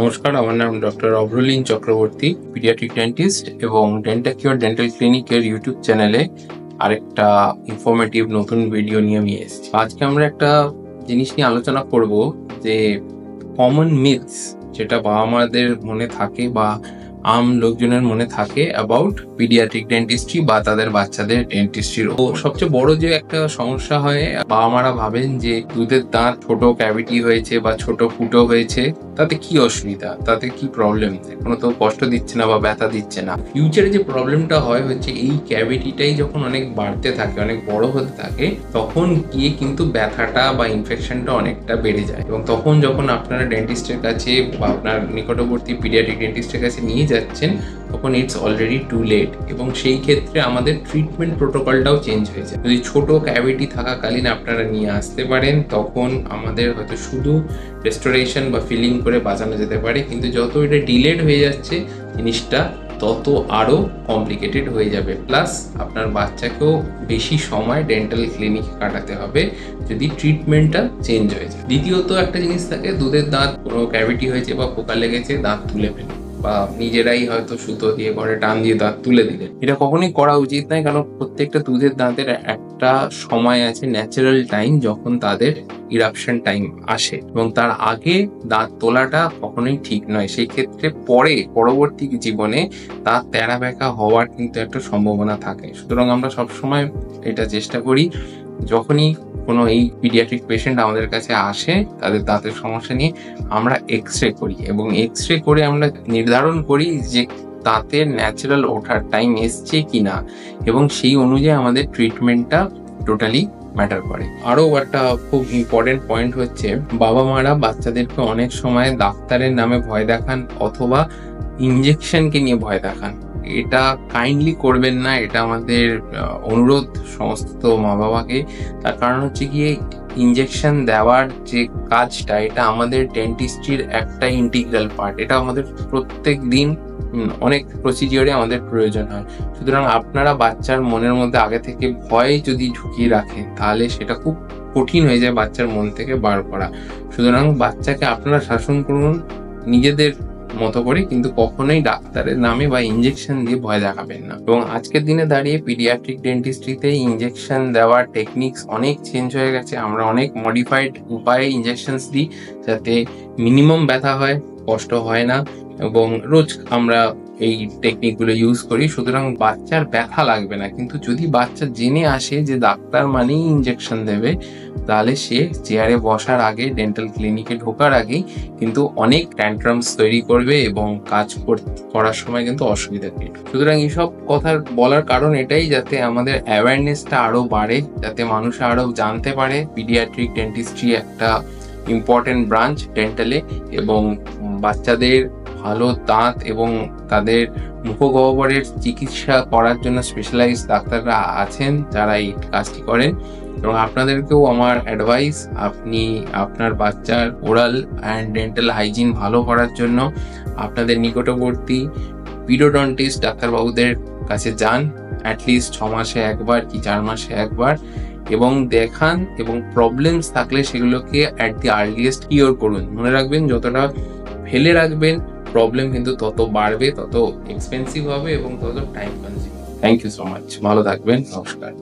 নমস্কার, আমার নাম ডক্টর অভ্রলীন চক্রবর্তী, পিডিয়াট্রিক ডেন্টিস্ট এবং ডেন্টাকিওর ডেন্টাল ক্লিনিকের ইউটিউব চ্যানেলে আরেকটা ইনফরমেটিভ নতুন ভিডিও নিয়ে আমি এসেছি। আজকে আমরা একটা জিনিস নিয়ে আলোচনা করব যে কমন মিথস যেটা বাবা মাদের মনে থাকে বা আম লোকজনের মনে থাকে অ্যাবাউট পিডিয়াট্রিক ডেন্টিস্ট্রি বা তাদের বাচ্চাদের ডেন্টিস্ট্রির। ও সবচেয়ে বড় যে একটা সমস্যা হয়, বাবা মারা ভাবেন যে দুধের দাঁত ছোট ক্যাভিটি হয়েছে বা ছোট ফুটো হয়েছে, তাতে কি অসুবিধা, তাতে কি প্রবলেম, কোনো তো কষ্ট দিচ্ছে না বা ব্যথা দিচ্ছে না। ফিউচারে যে প্রবলেমটা হয় হচ্ছে এই ক্যাভিটিটাই যখন অনেক বাড়তে থাকে, অনেক বড় হতে থাকে, তখন গিয়ে কিন্তু ব্যথাটা বা ইনফেকশনটা অনেকটা বেড়ে যায়। এবং তখন যখন আপনারা ডেন্টিস্টের কাছে বা আপনার নিকটবর্তী পিডিয়াট্রিক ডেন্টিস্টের কাছে নিয়ে যাচ্ছেন, তখন ইটস অলরেডি টু লেট। এবং সেই ক্ষেত্রে আমাদের ট্রিটমেন্ট প্রোটোকলটাও চেঞ্জ হয়ে যায়। যদি ছোট ক্যাভিটি থাকাকালীন আপনারা নিয়ে আসতে পারেন, তখন আমাদের হয়তো শুধু রেস্টোরেশন বা ফিলিং করে বাঁচানো যেতে পারে। কিন্তু যত এটা ডিলেড হয়ে যাচ্ছে, জিনিসটা তত আরও কমপ্লিকেটেড হয়ে যাবে। প্লাস আপনার বাচ্চাকেও বেশি সময় ডেন্টাল ক্লিনিকে কাটাতে হবে যদি ট্রিটমেন্টটা চেঞ্জ হয়ে যায়। দ্বিতীয়ত একটা জিনিস থাকে, দুধের দাঁত কোনো ক্যাভিটি হয়েছে বা পোকা লেগেছে, দাঁত তুলে ফেলে বা নিজেরাই হয়তো সুতো দিয়ে ঘরে টান দিয়ে দাঁত তুলে দিলেন। এটা কখনোই করা উচিত নয়, কারণ প্রত্যেকটা দুধের দাঁতের একটা সময় আছে, ন্যাচারাল টাইম, যখন তাদের ইরাপশন টাইম আসে, এবং তার আগে দাঁত তোলাটা কখনোই ঠিক নয়। সেই ক্ষেত্রে পরবর্তী জীবনে দাঁত তেড়া বেঁকা হওয়ার কিন্তু একটা সম্ভাবনা থাকে। সুতরাং আমরা সবসময় এটা চেষ্টা করি, যখনই কোনো এই পিডিয়াট্রিক পেশেন্ট আমাদের কাছে আসে তাদের দাঁতের সমস্যা নিয়ে, আমরা এক্স রে করি এবং এক্স রে করে আমরা নির্ধারণ করি যে দাঁতের ন্যাচারাল ওঠার টাইম এসছে কিনা, এবং সেই অনুযায়ী আমাদের ট্রিটমেন্টটা টোটালি ম্যাটার করে। আরও একটা খুব ইম্পর্টেন্ট পয়েন্ট হচ্ছে, বাবা মারা বাচ্চাদেরকে অনেক সময় ডাক্তারের নামে ভয় দেখান অথবা ইনজেকশনকে নিয়ে ভয় দেখান। এটা কাইন্ডলি করবেন না, এটা আমাদের অনুরোধ সমস্ত মা বাবাকে। তার কারণ হচ্ছে গিয়ে, ইনজেকশন দেওয়ার যে কাজটা, এটা আমাদের ডেন্টিস্ট্রির একটা ইন্টিগ্রাল পার্ট। এটা আমাদের প্রত্যেক দিন অনেক প্রসিডিওরে আমাদের প্রয়োজন হয়। সুতরাং আপনারা বাচ্চার মনের মধ্যে আগে থেকে ভয় যদি ঢুকিয়ে রাখেন, তাহলে সেটা খুব কঠিন হয়ে যায় বাচ্চার মন থেকে বার করা। সুতরাং বাচ্চাকে আপনারা শাসন করুন নিজেদের মতো করে, কিন্তু কখনোই ডাক্তারের নামে বা ইনজেকশন দিয়ে ভয় দেখাবেন না। এবং আজকের দিনে দাঁড়িয়ে পিডিয়াট্রিক ডেন্টিস্ট্রিতে ইনজেকশন দেওয়ার টেকনিক্স অনেক চেঞ্জ হয়ে গেছে। আমরা অনেক মডিফাইড উপায়ে ইনজেকশনস দিই, যাতে মিনিমাম ব্যথা হয়, কষ্ট হয় না, এবং রোজ আমরা এই টেকনিকগুলো ইউজ করি। সুতরাং বাচ্চার ব্যথা লাগবে না। কিন্তু যদি বাচ্চা জেনে আসে যে ডাক্তার মানেই ইনজেকশন দেবে, তাহলে সে চেয়ারে বসার আগে, ডেন্টাল ক্লিনিকে ঢোকার আগেই কিন্তু অনেক ট্যান্ট্রামস তৈরি করবে এবং কাজ করার সময় কিন্তু অসুবিধা ক্রিয়েট। সুতরাং এইসব কথা বলার কারণ এটাই, যাতে আমাদের অ্যাওয়ারনেসটা আরও বাড়ে, যাতে মানুষ আরও জানতে পারে পিডিয়াট্রিক ডেন্টিস্ট্রি একটা ইম্পর্টেন্ট ব্রাঞ্চ ডেন্টালে, এবং বাচ্চাদের ভালো দাঁত এবং তাদের মুখগহ্বরের চিকিৎসা করার জন্য স্পেশালাইজড ডাক্তাররা আছেন যারা এই কাজটি করেন। এবং আপনাদেরকেও আমার অ্যাডভাইস, আপনি আপনার বাচ্চার ওরাল অ্যান্ড ডেন্টাল হাইজিন ভালো করার জন্য আপনাদের নিকটবর্তী পিডিওডন্টিস্ট ডাক্তারবাবুদের কাছে যান, অ্যাটলিস্ট 6 মাসে একবার কি 4 মাসে একবার, এবং দেখান, এবং প্রবলেমস থাকলে সেগুলোকে অ্যাট দি আর্লিয়েস্ট কিওর করুন। মনে রাখবেন, যতটা ফেলে রাখবেন প্রবলেম কিন্তু তত বাড়বে, তত এক্সপেন্সিভ হবে এবং তত time consuming. Thank you so much, ভালো থাকবেন, নমস্কার।